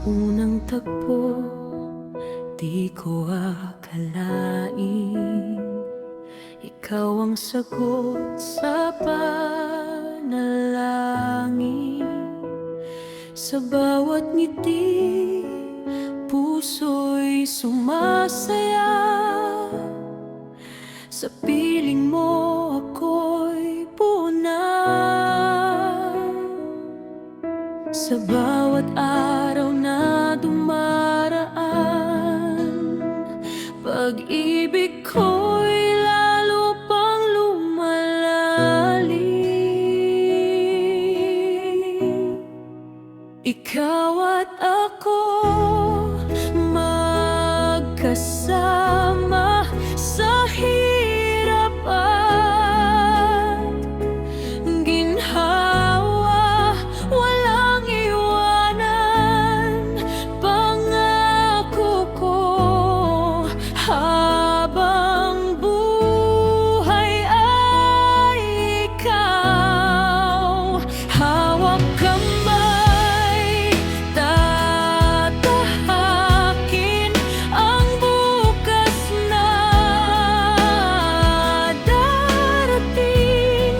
unang tagpo, di ko akalain ikaw ang sagot sa panalangin. Sa bawat ngiti, puso'y sumasaya. Sa piling mo ako'y punan. Sa bawat araw na dumaraan, pag-ibig ko'y lalo pang lumalalim. Ikaw at ako magkasama sa hirap at ginhawa, walang iwanan. Pangako ko habang buhay ay ikaw. Hawak kamay, tatahakin ang bukas na darating.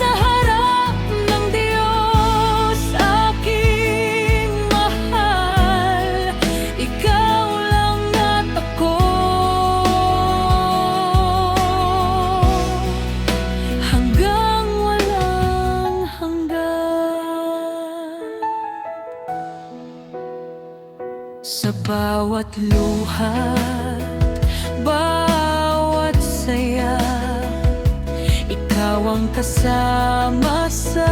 Sa harap ng Diyos aking mahal, ikaw lang at ako. Hanggang walang hanggan. Sa bawat luha, bawat saya, ikaw ang kasama sa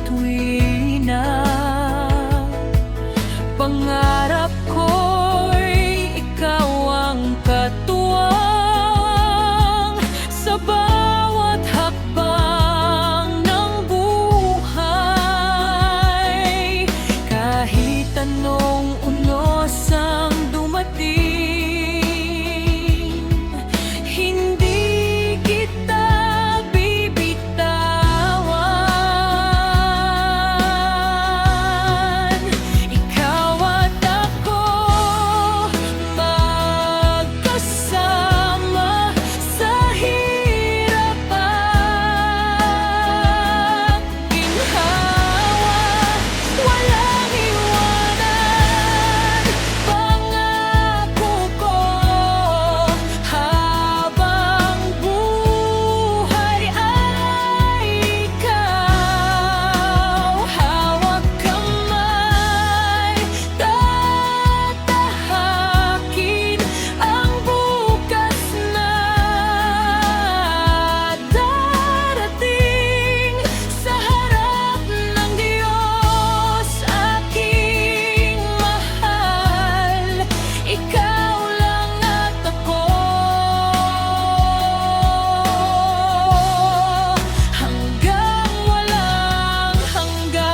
tuwina. Pangarap ko'y ikaw ang katuwang sa bawat hakbang ng buhay. Kahit anong unos ang dumating, hindi kita bibitawan. Ikaw at ako magkasama sa hirap at ginhawa, walang iwanan. Pangako ko habang buhay ay ikaw. Hawak kamay, tatahakin ang bukas na darating. Sa harap ng Diyos aking mahal, ikaw lang at ako. Hanggang walang hanggan.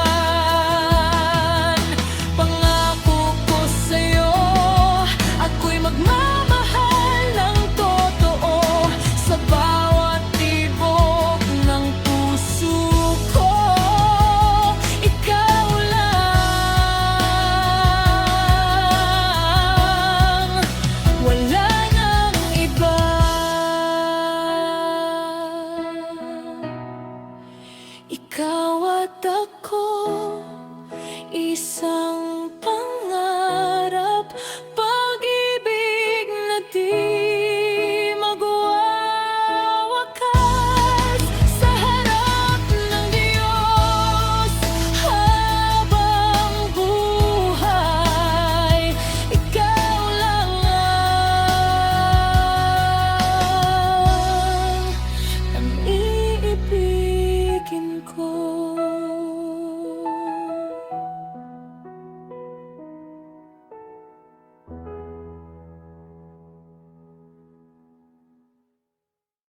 Pangako ko sa'yo, ako'y magmamahal ng totoo sa bawat tibok ng puso ko. Ikaw lang, wala nang iba. Ikaw at ako, isang